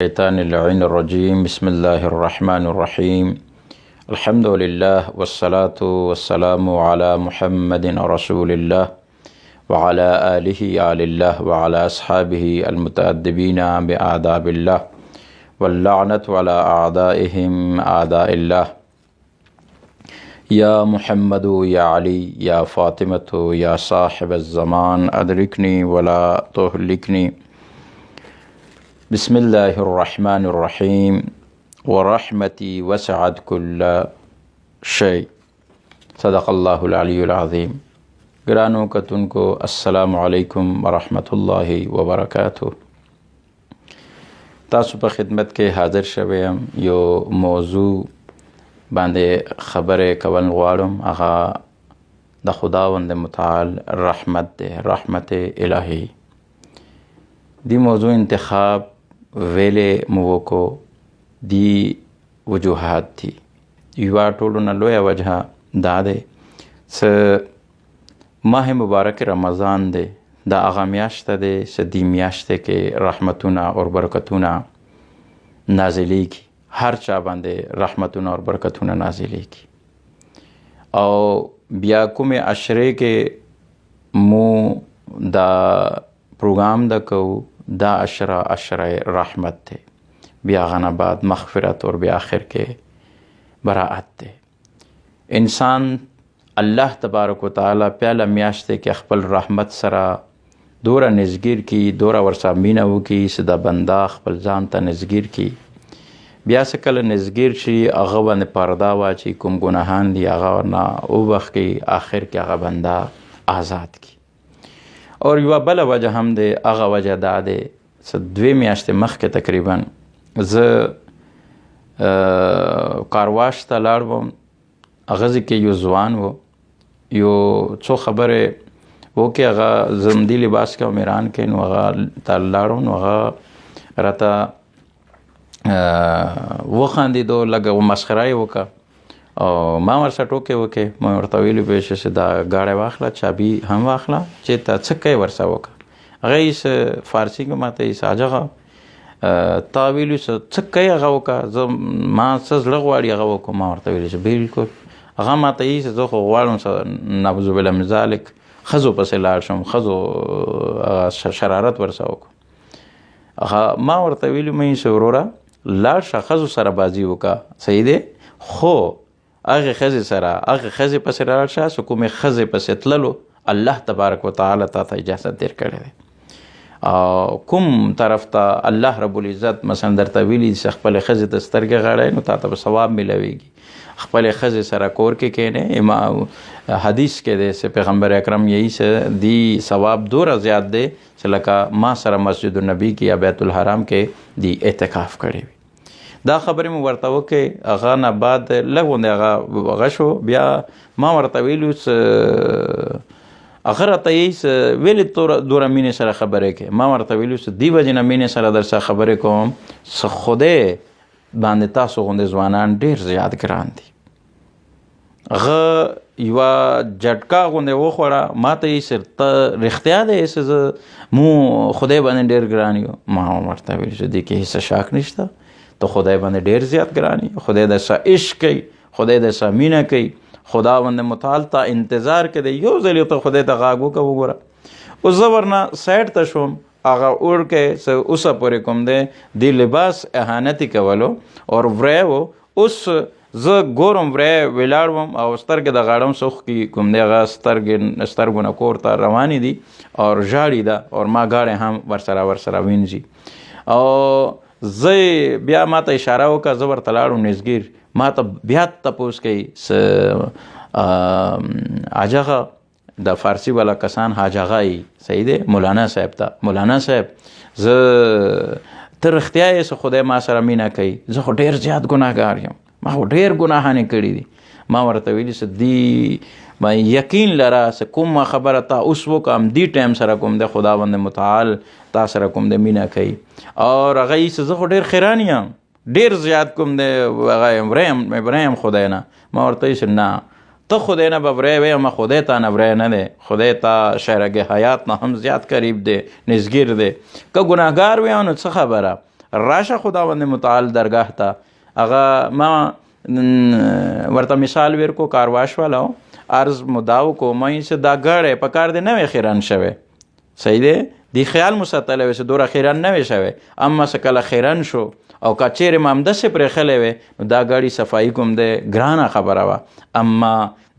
الشيطان اللعين الرجيم بسم الله الرحمن الرحيم الحمد لله والصلاة والسلام على محمد رسول الله وعلى آل الله وعلى أصحابه المتأدبين بآداب الله واللعنة على أعدائهم أعداء الله يا محمد يا علي يا فاطمة يا صاحب الزمان أدركني ولا تهلكني بسم الله الرحمن الرحيم ورحمتي وسعت كل شيء صدق الله العلي العظيم. گرانو کتونکو السلام علیکم ورحمت الله وبرکاتہ. تاسو په خدمت کې حاضر شوم یو موضوع باندې خبره کول غواړم. هغه د خداوند متعال رحمت ده، رحمت الهی. دی موضوع انتخاب ویلې موکو دی وجوهات دي. یوه ټولو نه لویه وجه دا دی چې ماه مبارک رمضان دی، دا هغه میاشته دی چې دی میاشته کې رحمتونه او برکتونه نازلیږي. هر چا باندې رحمتونه او برکتونه نازلیږي. او بیا کومې عشرې کې مو دا پروګرام د کو دا عشره رحمت ته، بیا غنا بعد مغفرت اور بیا آخر کې براعت ته. انسان الله تبارک وتعالی پیاله میاشته کې خپل رحمت سره دوره نزگیر کی، دوره ورسا مینه وکي چې دا بنده خپل ځان ته نزگیر کی. بیا چې کله نزگیر شي هغه باندې پرده واچي، کوم ګناهان دي هغه نه وبخښي، آخر کې هغه بنده آزاد کی. اور یوه بله وجه هم دی، هغه وجه دا دی چې 2 میاشتې مخکې تقریبا زه کارواش ته لاړم. هغه کې یو ځوان و، یو څو خبرې وکړې. هغه زمدي لباس کې میران کې، نو هغه ته لاړم، نو هغه راته وخندېدو، لږه مسخره یې وکړه او ما ورسره ټوکې وکړې. ما ورته ویلي بېشه چې دا ګاډی واخله، چابي هم واخله، چې ته څه کوې ورسره وکړه. هغه یې فارسي کې ماته یې ساجغه تا ویلي څه کوې هغه وکړه، زه ما څه زړه غواړي هغه وکړو. ما ورته ویلي چې بالکل. هغه ماته یې چې زه خو غواړم نعوذ بالله من ذلک ښځو پسې لاړ شم، ښځو شرارت ورسره وکړو. هغه ما ورته ویلي مې چې وروره لاړ شه ښځو سره بازي وکړه، صحیح دی، خو هغه ښځې سره هغه ښځې پسې لاړ شه چې کومې ښځې پسې تللو الله تبارک وتعالی تا ته اجازت در کړی دی. او کوم طرف ته الله رب العزت مثلا درته ویلي چې خپلې ښځې ته سترګې غړی، نو تا ته به ثواب میلاویږي. خپلې ښځې سره کور کې کښېنې، حدیث کې دی چې پیغمبر اکرم یہی چې دی ثواب دوره زیات دی چې لکه ما سره مسجد النبی کې یا بیت الحرام کې دی اعتکاف کړی وي. دا خبرې مو ورته وکړې. هغه نه بعد لږ غوندې هغه شو. بیا ما ورته ویلو چې هغه راته یې چې ولې دوره مینې سره خبرې کوې. ما ورته ویلو چې دې وجې نه مینې سره در سره خبرې کوم چې خدای باندې تاسو غوندې ځوانان ډېر زیات ګران دي. هغه یوه جټکا غوندې وخوړه. ما ته یې چې ته رښتیا دی چې زه مو خدای باندې ډېر ګران یو. ما ورته ویلو چې دې کې هېڅ شک نشته، ته خدای باندې ډېر زیات ګران یې. خدای د سره عشق کوي، خدای د سره مینه کوي، خداوند متعال ته انتظار کې دی یو ځل ته خدای ته غاږ وکړه. وګوره اوس زه ورنه سایډ ته شوم، هغه اور کې چې اوسه پورې کوم دی د لباس اهانت یې کولو اور وری و. اوس زه ګورم وری ولاړ وم او سترګې د غاړم سوخ کې کوم دی هغه سترګو نه کور ته روانې دي اور ژاړي ده اور ما ګاډی هم ورسره وینځي. او زه بیا ما ته اشاره وکړه، زه ورته لاړم نزګیر. ما ته بیا تپوس کوي حاجغه د فارسی والا کسان حاجغه یي، صحیح دی، مولانا صاحب ته مولانا صاحب زه ته رښتیا یې چې خدای ما سره مینه کوي، زه خو ډېر زیات ګناهګار یم، ما خو ډېر ګناهانې کړي دي. ما ورته ویلي چې دی ما یقین لره چې کومه خبره تا اوس وکړم دې ټایم سره کوم دی خداوند متعال تا سره کوم دی مینه کوي. اور هغه یې چې زه خو ډېر خیران یم، ډېر زیات کوم دی هغه ورایم خدای نه. ما ورته ویل چې نه ته خدای نه به وری وی، اما خدای ته نه وری نه دی، خدای ته شرګ حیات نه هم زیات قریب دی، نزگیر دی. که ګناهګار وی نو څه خبره، راشه خداوند متعال درگاه ته. هغه ما ورته مثال ورکو کارواش والا عرض مداو کو مې چې دا ګاډی په کار دی نوی خیران شوی صحیح دی دی خیال مو ساتلی وی چې دوره خیران نوی شوی اما څه کله خیران شو او که چیرې ما همداسې پرېښلی وی نو دا ګاډي صفایي کوم دی ګرانه خبره وه اما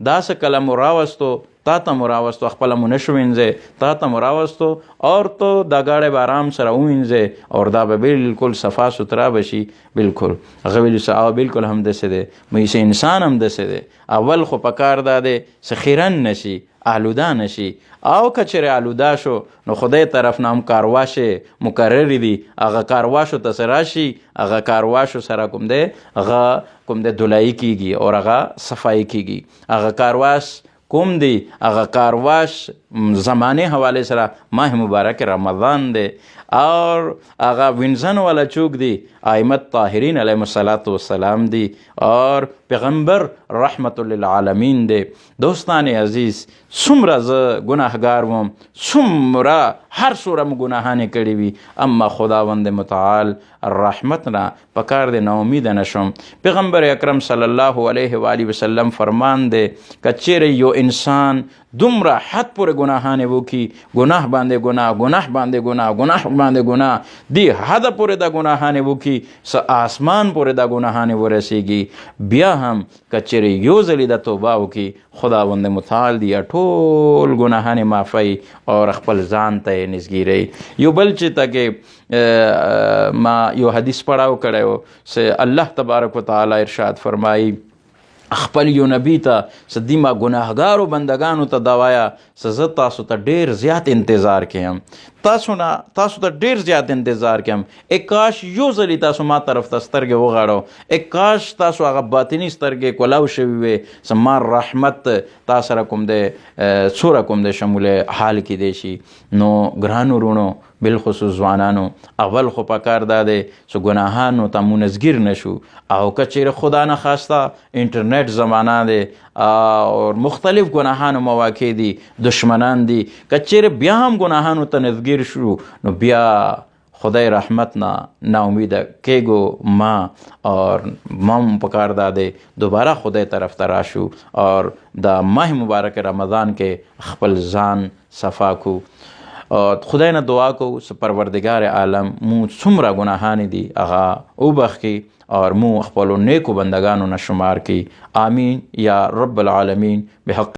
دا څه کله مو راوستو تا ته مو راوستو خپله مو نشو وینځی تا ته مو راوستو اور تو دا ګاډی به آرام سره ووینځې اور دا به بلکل صفا سوترا به شي بلکل. هغه ویلي چې او بلکل همداسې دی مې چې انسان همداسې دی اول خو په کار دا دی چې خیرن نشي آلوده نشي او که چیرې آلوده شو نو خدای طرف نه هم کارواشې مقررې دي هغه کارواشو ته څه راشي هغه کارواشو سره کوم دی هغه کوم دی دلایي کیږي اور هغه صفایي کیږي. هغه کارواش کوم دی هغه کارواش زمانه حواله سره ماه مبارک رمضان دی اور هغه وینځن والا چوک دی ائمه طاهرین علیهم الصلاۃ والسلام دی اور پیغمبر رحمت للعالمین دی. دوستان عزیز څومره زه ګناهګار وم څومره هر څومره مو ګناهانې کړي وي اما خداوند متعال رحمت نه په کار دی ناامیده نشم. پیغمبر اکرم صلی الله علیه و آله وسلم فرمان دی که چیرې یو انسان دومره حد پورې ګناهانې وکړي ګناه باندې ګناه ګناه باندې ګناه ګناه باندې ګناه دی حده پورې دا ګناهانې وکړي څه آسمان پورې دا ګناهانې ورسیږي بیا هم که چیرې یو ځلې د توبه وکړي خداوند متعال دی ټول ګناهانې معافوي اور خپل ځان ته یې نږدې. یو بل چې ته کې ما یو حدیث پڑھاو کړی و چې الله تبارک وتعالی ارشاد فرمایي خپل یو نبی ته چې دی ما ګناهګارو بندگانو ته دا وایه چې زه تاسو ته ډېر زیات انتظار کوم تاسو ته ډېر زیات انتظار کوم کاش یو ځلې تاسو ما طرف ته سترګې وغاړو کاش تاسو هغه باطني سترګې کولاو شوي وې چې ما رحمت تا سره کوم دی څوره کوم دی شمول حال کې دی شي. نو ګرانو وروڼو بالخصوص ځوانانو اول خو په کار دا دی چې ګناهانو ته منزګر نشو او که چیرې خدا نه خواسته انټرنیټ زمانه دی اور مختلف ګناهانو مواقع دي دشمنان دي که چیرې بیا هم ګناهانو ته نزګیر شو نو بیا خدای رحمت نه ناامیده کېږو ما اور ما هم په کار دا دی دوباره خدای طرف ته راشو اور د ماه مبارک رمضان کې خپل ځان صفا کو. خدای نه دعا کو چې پروردگار عالم مو څومره ګناهانې دي هغه وبخښي اور مو خپلو نیکو بندگانو نه شمار کی. آمین یا رب العالمین بحق